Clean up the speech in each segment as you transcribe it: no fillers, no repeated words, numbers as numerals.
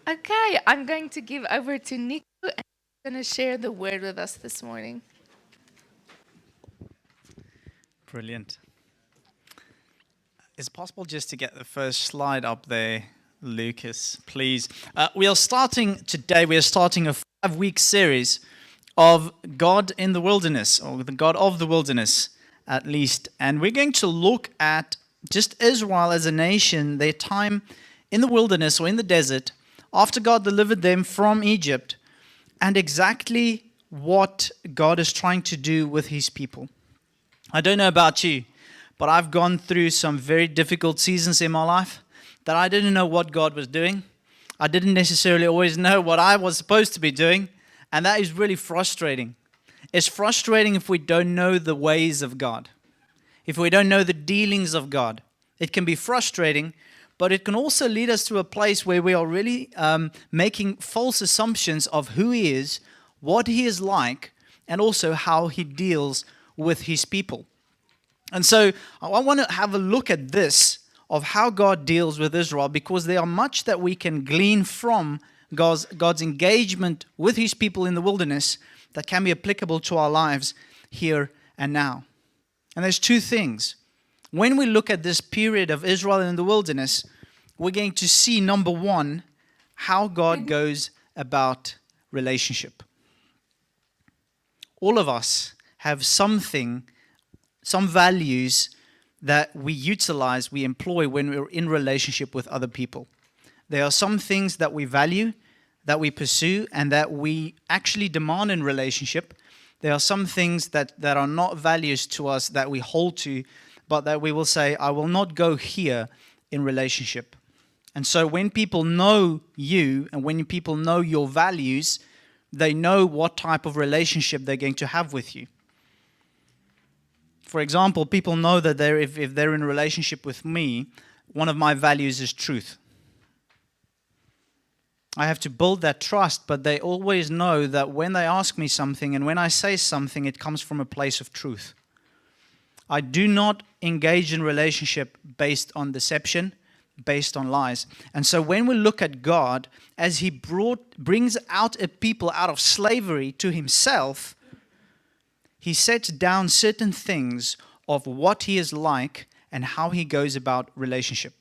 Okay, I'm going to give over to Nico and he's going to share the word with us this morning. Brilliant. Is it possible just to get the first slide up there, Lucas, please? We are starting a 5-week series of God in the wilderness, or the God of the wilderness, at least. And we're going to look at just Israel as a nation, their time in the wilderness or in the desert, after God delivered them from Egypt, and exactly what God is trying to do with his people. I don't know about you, but I've gone through some very difficult seasons in my life that I didn't know what God was doing. I didn't necessarily always know what I was supposed to be doing, and that is really frustrating. It's frustrating if we don't know the ways of God, if we don't know the dealings of God. It can be frustrating, but it can also lead us to a place where we are really making false assumptions of who He is, what He is like, and also how He deals with His people. And so I want to have a look at this, of how God deals with Israel, because there are much that we can glean from God's engagement with His people in the wilderness that can be applicable to our lives here and now. And there's two things. When we look at this period of Israel in the wilderness, we're going to see, number one, how God goes about relationship. All of us have some values that we utilize, we employ when we're in relationship with other people. There are some things that we value, that we pursue, and that we actually demand in relationship. There are some things that are not values to us that we hold to, but that we will say, I will not go here in relationship. And so when people know you and when people know your values, they know what type of relationship they're going to have with you. For example, people know that if they're in a relationship with me, one of my values is truth. I have to build that trust, but they always know that when they ask me something and when I say something, it comes from a place of truth. I do not engage in relationship based on deception, based on lies. And so when we look at God, as He brings out a people out of slavery to Himself, He sets down certain things of what He is like and how He goes about relationship.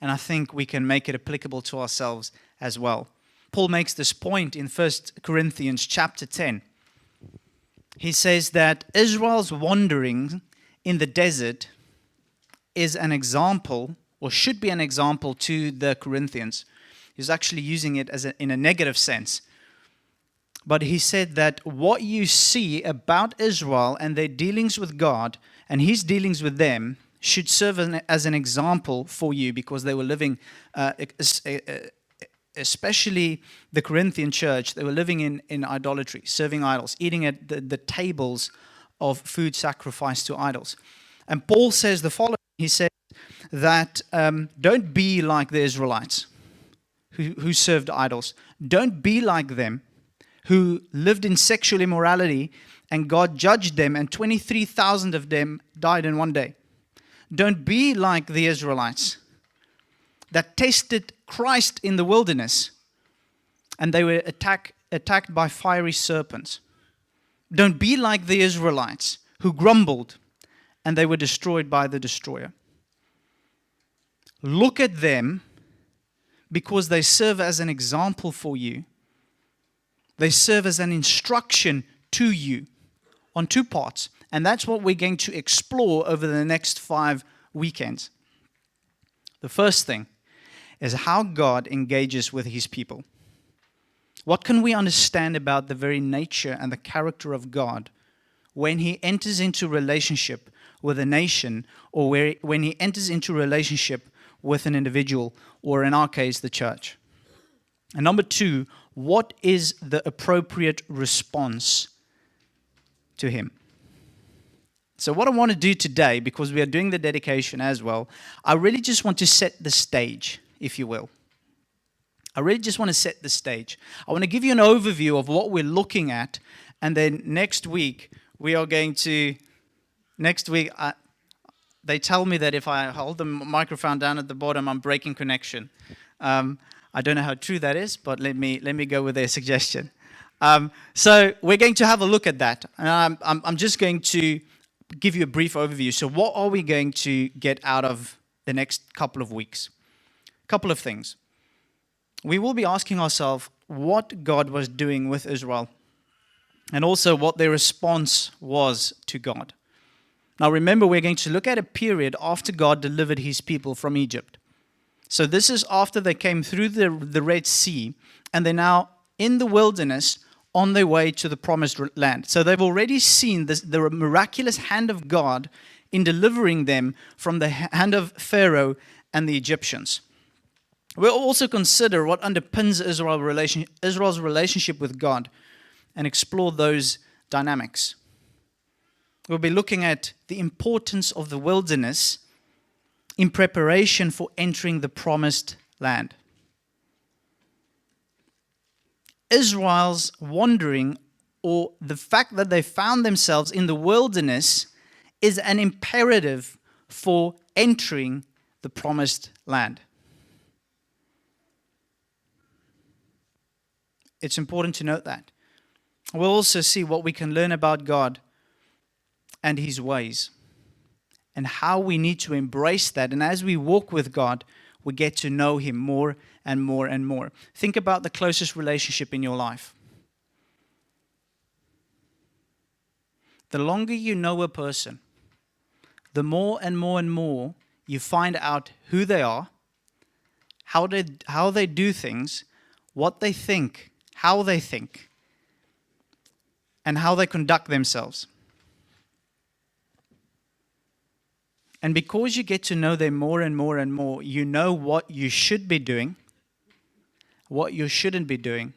And I think we can make it applicable to ourselves as well. Paul makes this point in 1 Corinthians chapter 10. He says that Israel's wandering in the desert is an example, or should be an example to the Corinthians. He's actually using it in a negative sense. But he said that what you see about Israel and their dealings with God and His dealings with them should serve as an example for you, because they were living, especially the Corinthian church, they were living in idolatry, serving idols, eating at the tables of food sacrificed to idols. And Paul says the following. He says that don't be like the Israelites who served idols. Don't be like them, who lived in sexual immorality, and God judged them, and 23,000 of them died in one day. Don't be like the Israelites that tested Christ in the wilderness, and they were attacked by fiery serpents. Don't be like the Israelites who grumbled, and they were destroyed by the destroyer. Look at them, because they serve as an example for you. They serve as an instruction to you on two parts. And that's what we're going to explore over the next 5 weekends. The first thing is how God engages with His people. What can we understand about the very nature and the character of God when He enters into relationship with a nation, or when He enters into relationship with an individual, or in our case, the church? And number 2, what is the appropriate response to Him? So what I want to do today, because we are doing the dedication as well, I really just want to set the stage, if you will. I really just want to set the stage. I want to give you an overview of what we're looking at, and then next week, we are going to, they tell me that if I hold the microphone down at the bottom, I'm breaking connection. I don't know how true that is, but let me go with their suggestion. So we're going to have a look at that. I'm just going to give you a brief overview. So what are we going to get out of the next couple of weeks? A couple of things. We will be asking ourselves what God was doing with Israel and also what their response was to God. Now remember, we're going to look at a period after God delivered his people from Egypt. So this is after they came through the Red Sea and they're now in the wilderness on their way to the promised land. So they've already seen the miraculous hand of God in delivering them from the hand of Pharaoh and the Egyptians. We'll also consider what underpins Israel's relationship with God and explore those dynamics. We'll be looking at the importance of the wilderness in preparation for entering the promised land. Israel's wandering, or the fact that they found themselves in the wilderness, is an imperative for entering the promised land. It's important to note that. We'll also see what we can learn about God and his ways and how we need to embrace that. And as we walk with God, we get to know him more and more and more. Think about the closest relationship in your life. The longer you know a person, the more and more and more you find out who they are, how they do things, what they think, how they think, and how they conduct themselves. And because you get to know them more and more and more, you know what you should be doing, what you shouldn't be doing.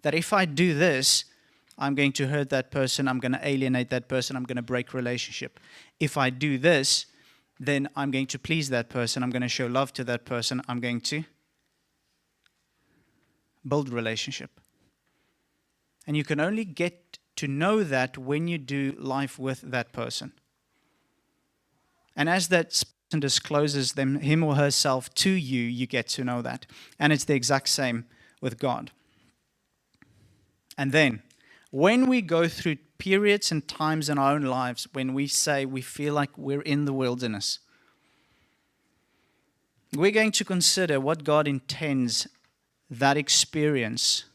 That if I do this, I'm going to hurt that person, I'm going to alienate that person, I'm going to break relationship. If I do this, then I'm going to please that person, I'm going to show love to that person, I'm going to build relationship. And you can only get to know that when you do life with that person. And as that person discloses him or herself to you, you get to know that. And it's the exact same with God. And then, when we go through periods and times in our own lives when we say we feel like we're in the wilderness, we're going to consider what God intends that experience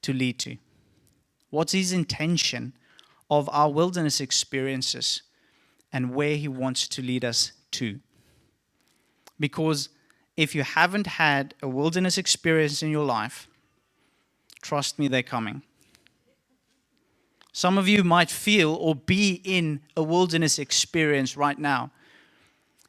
to lead to. What's his intention of our wilderness experiences and where he wants to lead us to. Because if you haven't had a wilderness experience in your life, trust me, they're coming. Some of you might feel or be in a wilderness experience right now.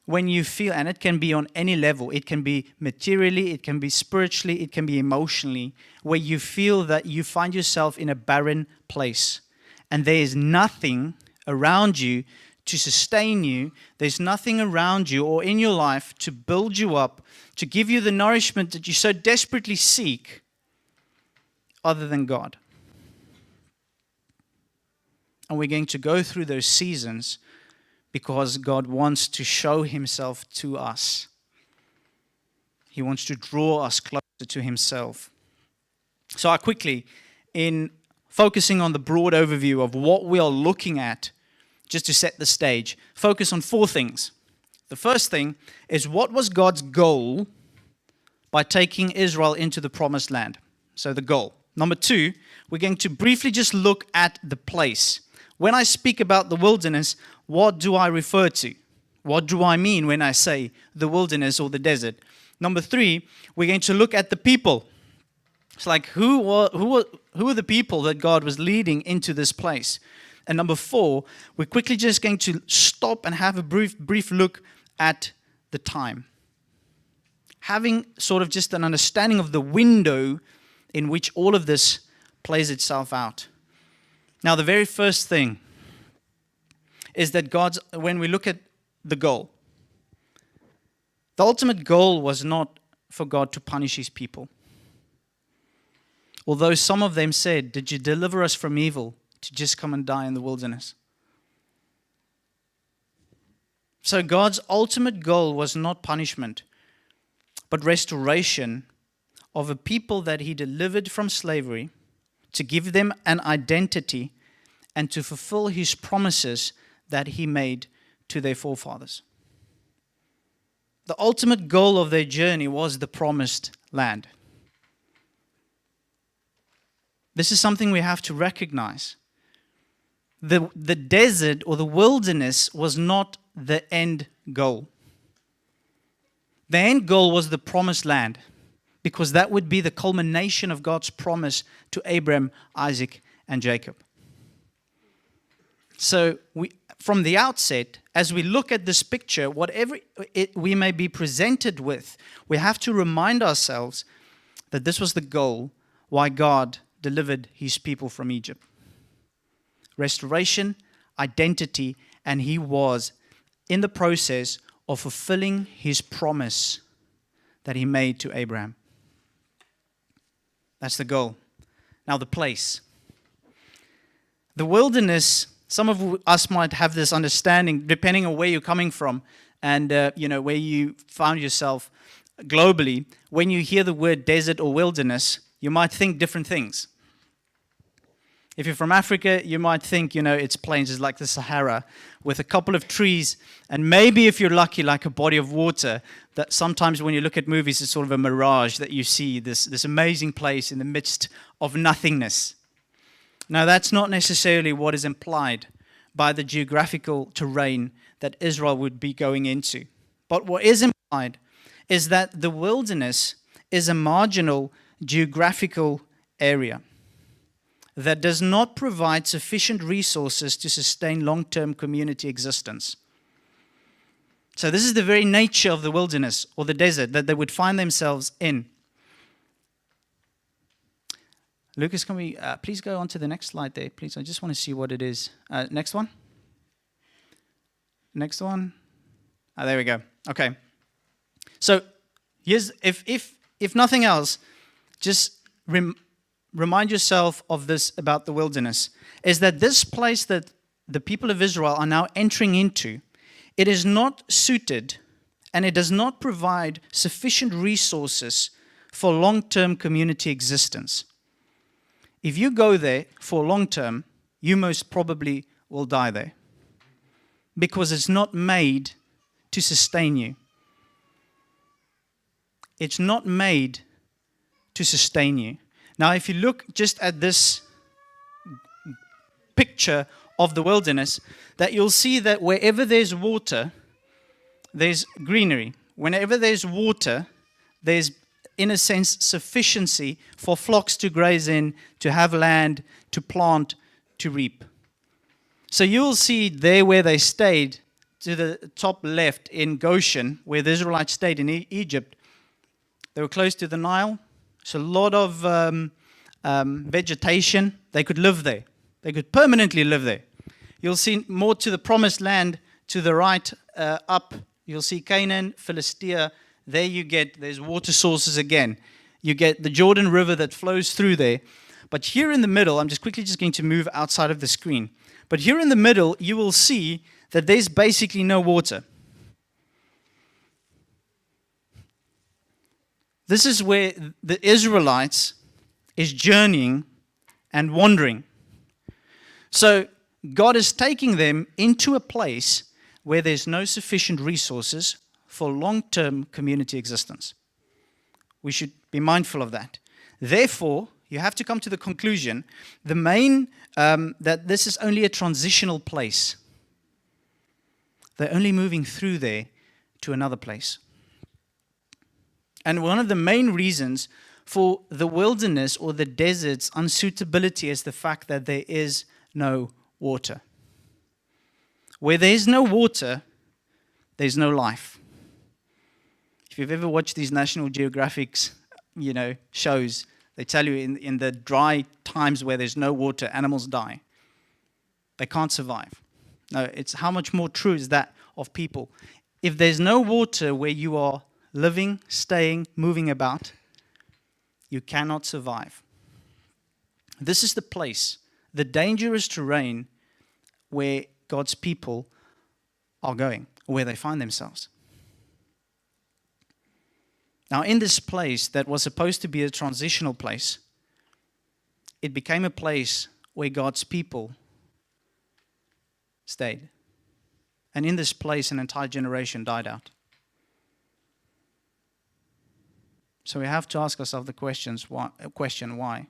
When you feel, and it can be on any level, it can be materially, it can be spiritually, it can be emotionally, where you feel that you find yourself in a barren place and there is nothing around you to sustain you, there's nothing around you or in your life to build you up, to give you the nourishment that you so desperately seek other than God. And we're going to go through those seasons because God wants to show himself to us. He wants to draw us closer to himself. So I quickly, in focusing on the broad overview of what we are looking at, just to set the stage, focus on four things. The first thing is, what was God's goal by taking Israel into the promised land? So the goal. Number two, we're going to briefly just look at the place. When I speak about the wilderness, what do I refer to? What do I mean when I say the wilderness or the desert? Number three, we're going to look at the people. It's like, who are the people that God was leading into this place? And number four, we're quickly just going to stop and have a brief look at the time. Having sort of just an understanding of the window in which all of this plays itself out. Now, the very first thing is that when we look at the goal, the ultimate goal was not for God to punish his people. Although some of them said, "Did you deliver us from evil to just come and die in the wilderness?" So God's ultimate goal was not punishment, but restoration of a people that he delivered from slavery, to give them an identity and to fulfill his promises that he made to their forefathers. The ultimate goal of their journey was the promised land. This is something we have to recognize. The desert or the wilderness was not the end goal. The end goal was the promised land, because that would be the culmination of God's promise to Abraham, Isaac, and Jacob. So from the outset, as we look at this picture, whatever we may be presented with, we have to remind ourselves that this was the goal why God delivered his people from Egypt. Restoration, identity, and he was in the process of fulfilling his promise that he made to Abraham. That's the goal. Now the place. The wilderness, some of us might have this understanding, depending on where you're coming from and where you found yourself globally. When you hear the word desert or wilderness, you might think different things. If you're from Africa, you might think, it's plains, it's like the Sahara, with a couple of trees, and maybe if you're lucky, like a body of water, that sometimes when you look at movies, it's sort of a mirage that you see this amazing place in the midst of nothingness. Now, that's not necessarily what is implied by the geographical terrain that Israel would be going into. But what is implied is that the wilderness is a marginal geographical area that does not provide sufficient resources to sustain long-term community existence. So this is the very nature of the wilderness or the desert that they would find themselves in. Lucas, can we please go on to the next slide there, please? I just want to see what it is. Next one. Next one. There we go. Okay. So here's, if nothing else, just remind yourself of this about the wilderness, is that this place that the people of Israel are now entering into, it is not suited and it does not provide sufficient resources for long-term community existence. If you go there for long-term, you most probably will die there, because it's not made to sustain you. It's not made to sustain you. Now, if you look just at this picture of the wilderness, that you'll see that wherever there's water, there's greenery. Whenever there's water, there's, in a sense, sufficiency for flocks to graze in, to have land, to plant, to reap. So you'll see there where they stayed, to the top left in Goshen, where the Israelites stayed in Egypt, they were close to the Nile. So a lot of vegetation. They could live there. They could permanently live there. You'll see more to the promised land to the right up. You'll see Canaan, Philistia. There there's water sources again. You get the Jordan River that flows through there. But here in the middle, I'm just quickly going to move outside of the screen. But here in the middle, you will see that there's basically no water. This is where the Israelites is journeying and wandering. So God is taking them into a place where there's no sufficient resources for long-term community existence. We should be mindful of that. Therefore, you have to come to the conclusion, that this is only a transitional place. They're only moving through there to another place. And one of the main reasons for the wilderness or the desert's unsuitability is the fact that there is no water. Where there is no water, there's no life. If you've ever watched these National Geographic, shows, they tell you in the dry times where there's no water, animals die. They can't survive. No, it's how much more true is that of people. If there's no water where you are living, staying, moving about, you cannot survive. This is the place, the dangerous terrain where God's people are going, where they find themselves. Now, in this place that was supposed to be a transitional place, it became a place where God's people stayed. And in this place, an entire generation died out. So we have to ask ourselves the question, why?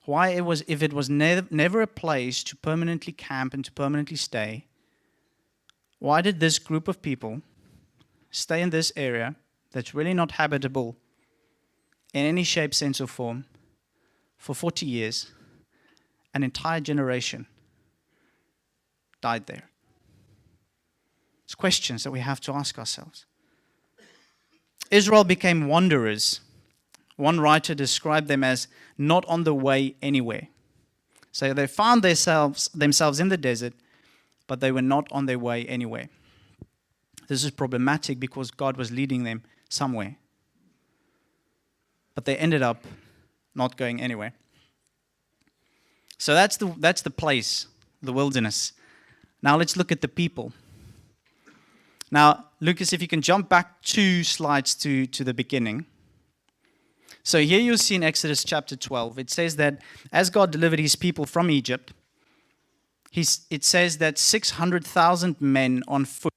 Why if it was never a place to permanently camp and to permanently stay, why did this group of people stay in this area that's really not habitable in any shape, sense, or form for 40 years? An entire generation died there. It's questions that we have to ask ourselves. Israel became wanderers. One writer described them as not on the way anywhere. So they found themselves in the desert, but they were not on their way anywhere. This is problematic because God was leading them somewhere. But they ended up not going anywhere. So that's the place, the wilderness. Now let's look at the people. Now, Lucas, if you can jump back 2 slides to the beginning. So here you'll see in Exodus chapter 12, it says that as God delivered his people from Egypt, it says that 600,000 men on foot,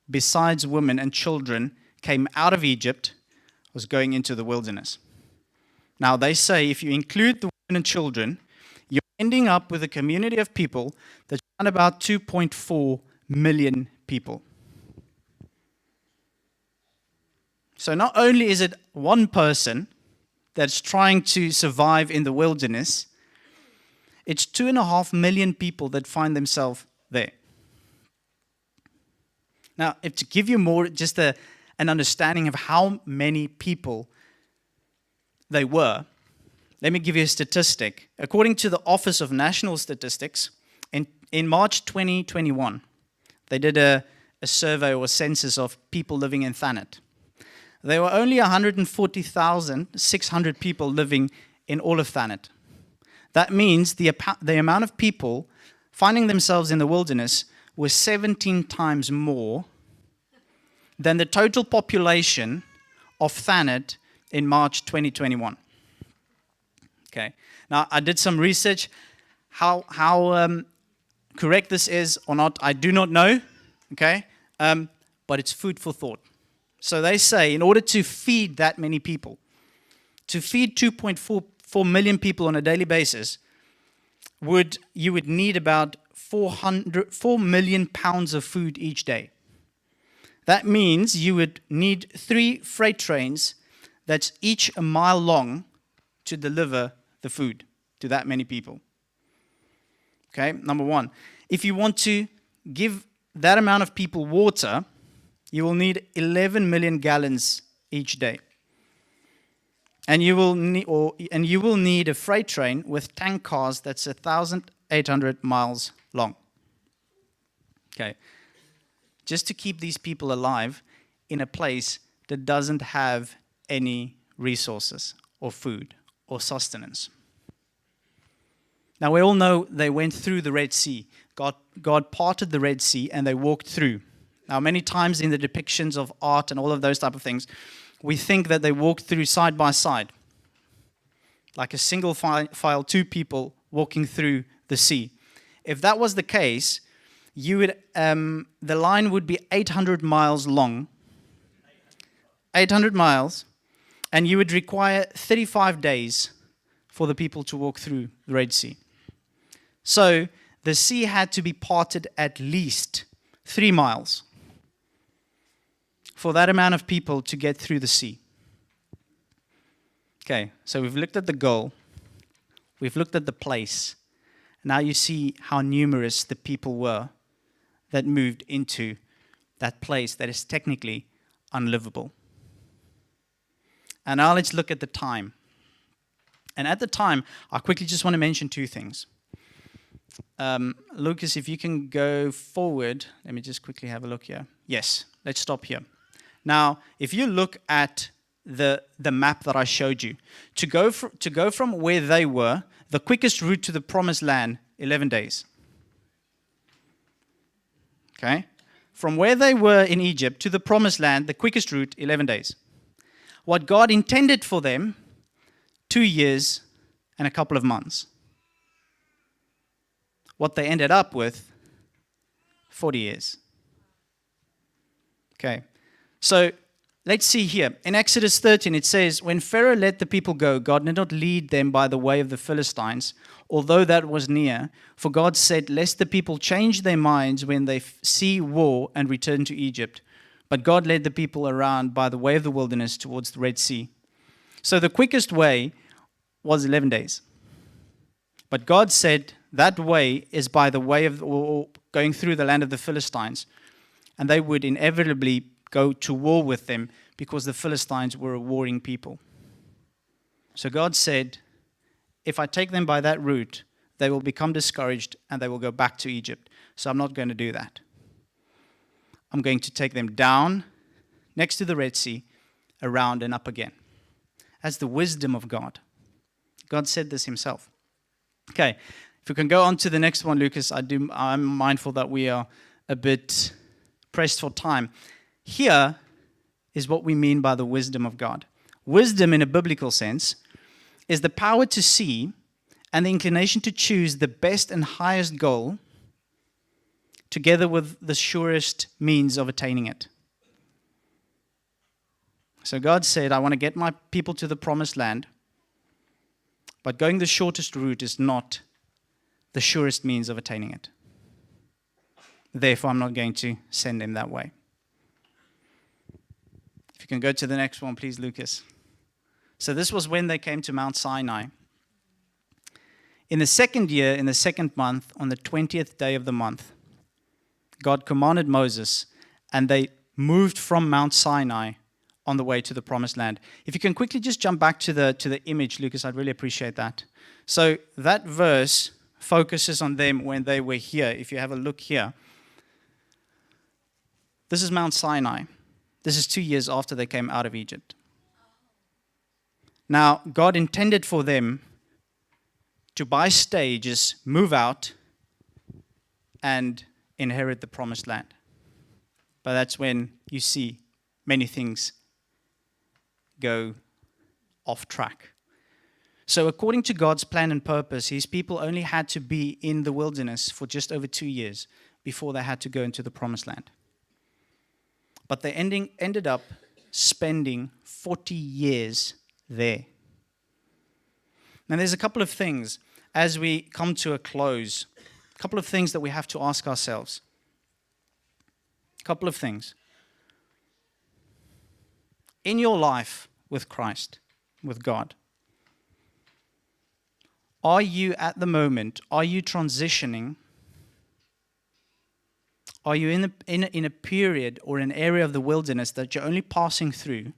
besides women and children, came out of Egypt, was going into the wilderness. Now they say if you include the women and children, you're ending up with a community of people that's around about 2.4 million people. So not only is it one person that's trying to survive in the wilderness, it's 2.5 million people that find themselves there. Now, if to give you more, just an understanding of how many people they were, let me give you a statistic. According to the Office of National Statistics, in March 2021, they did a survey or a census of people living in Thanet. There were only 140,600 people living in all of Thanet. That means the amount of people finding themselves in the wilderness was 17 times more than the total population of Thanet in March 2021. Okay. Now, I did some research. How correct this is or not, I do not know. Okay. But it's food for thought. So they say in order to feed that many people, to feed 2.4 million people on a daily basis, you would need about 4 million pounds of food each day. That means you would need 3 freight trains that's each a mile long to deliver the food to that many people. Okay, number one. If you want to give that amount of people water, you will need 11 million gallons each day. And you will need a freight train with tank cars that's 1,800 miles long. Okay. Just to keep these people alive in a place that doesn't have any resources or food or sustenance. Now we all know they went through the Red Sea. God parted the Red Sea and they walked through. Now, many times in the depictions of art and all of those type of things, we think that they walked through side by side, like a single file, 2 people walking through the sea. If that was the case, the line would be 800 miles long, 800 miles, and you would require 35 days for the people to walk through the Red Sea. So the sea had to be parted at least 3 miles for that amount of people to get through the sea. Okay, so we've looked at the goal. We've looked at the place. Now you see how numerous the people were that moved into that place that is technically unlivable. And now let's look at the time. And at the time, I quickly just want to mention 2 things. Lucas, if you can go forward, let me just quickly have a look here. Yes, let's stop here. Now, if you look at the map that I showed you, to go from where they were, the quickest route to the promised land, 11 days. Okay? from where they were in Egypt to the promised land, the quickest route, 11 days. What God intended for them, 2 years and a couple of months. What they ended up with, 40 years. Okay, so let's see here. In Exodus 13, it says, when Pharaoh let the people go, God did not lead them by the way of the Philistines, although that was near. For God said, lest the people change their minds when they see war and return to Egypt. But God led the people around by the way of the wilderness towards the Red Sea. So the quickest way was 11 days. But God said that way is by the way of going through the land of the Philistines. And they would inevitably go to war with them because the Philistines were a warring people. So God said, if I take them by that route, they will become discouraged and they will go back to Egypt. So I'm not going to do that. I'm going to take them down next to the Red Sea, around and up again. That's the wisdom of God. God said this himself. Okay, if we can go on to the next one, Lucas, I'm mindful that we are a bit pressed for time. Here is what we mean by the wisdom of God. Wisdom, in a biblical sense, is the power to see and the inclination to choose the best and highest goal together with the surest means of attaining it. So God said, I want to get my people to the promised land, but going the shortest route is not the surest means of attaining it. Therefore, I'm not going to send them that way. If you can go to the next one, please, Lucas. So this was when they came to Mount Sinai. In the second year, in the second month, on the 20th day of the month, God commanded Moses, and they moved from Mount Sinai on the way to the promised land. If you can quickly just jump back to the image, Lucas, I'd really appreciate that. So that verse focuses on them when they were here. If you have a look here, this is Mount Sinai. This is 2 years after they came out of Egypt. Now, God intended for them to, by stages, move out and inherit the promised land. But that's when you see many things go off track. So according to God's plan and purpose, his people only had to be in the wilderness for just over 2 years before they had to go into the promised land. But they ended up spending 40 years there. Now there's a couple of things as we come to a close, a couple of things that we have to ask ourselves. A couple of things. In your life with Christ, with God, are you at the moment, are you transitioning? Are you in a period or an area of the wilderness that you're only passing through?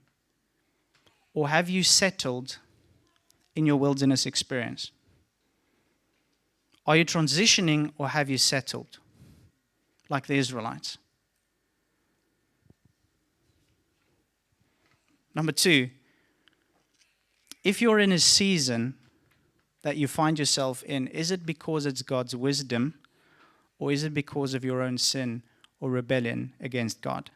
Or have you settled in your wilderness experience? Are you transitioning or have you settled like the Israelites? Number two, if you're in a season that you find yourself in, is it because it's God's wisdom, or is it because of your own sin or rebellion against God?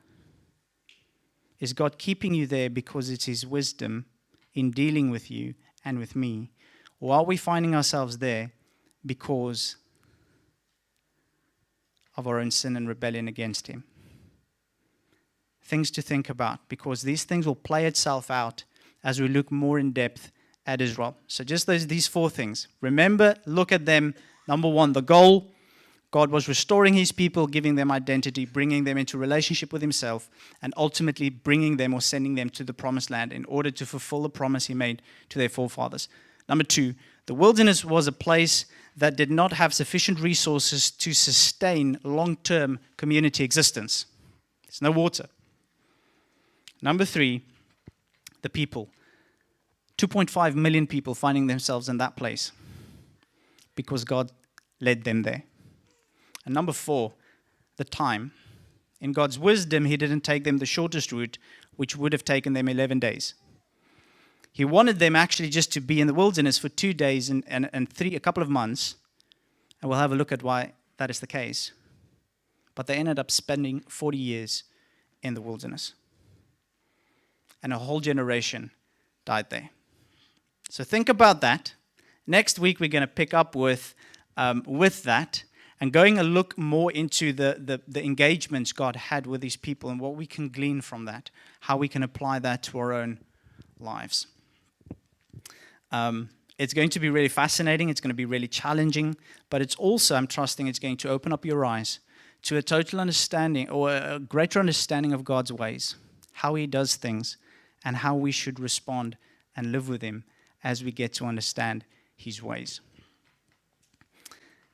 Is God keeping you there because it's his wisdom in dealing with you and with me? Or are we finding ourselves there because of our own sin and rebellion against him? Things to think about, because these things will play itself out as we look more in depth at Israel. So just these four things. Remember, look at them. Number one, the goal. God was restoring his people, giving them identity, bringing them into relationship with himself, and ultimately bringing them or sending them to the promised land in order to fulfill the promise he made to their forefathers. Number two, the wilderness was a place that did not have sufficient resources to sustain long-term community existence. There's no water. Number three, the people. 2.5 million people finding themselves in that place because God led them there. And number four, the time. In God's wisdom, he didn't take them the shortest route, which would have taken them 11 days. He wanted them actually just to be in the wilderness for 2 days and a couple of months. And we'll have a look at why that is the case. but they ended up spending 40 years in the wilderness. And a whole generation died there. So think about that. Next week, we're going to pick up with that and going a look more into the engagements God had with these people and what we can glean from that, how we can apply that to our own lives. It's going to be really fascinating. It's going to be really challenging, but it's also, I'm trusting, it's going to open up your eyes to a total understanding or a greater understanding of God's ways, how He does things, and how we should respond and live with Him as we get to understand His ways.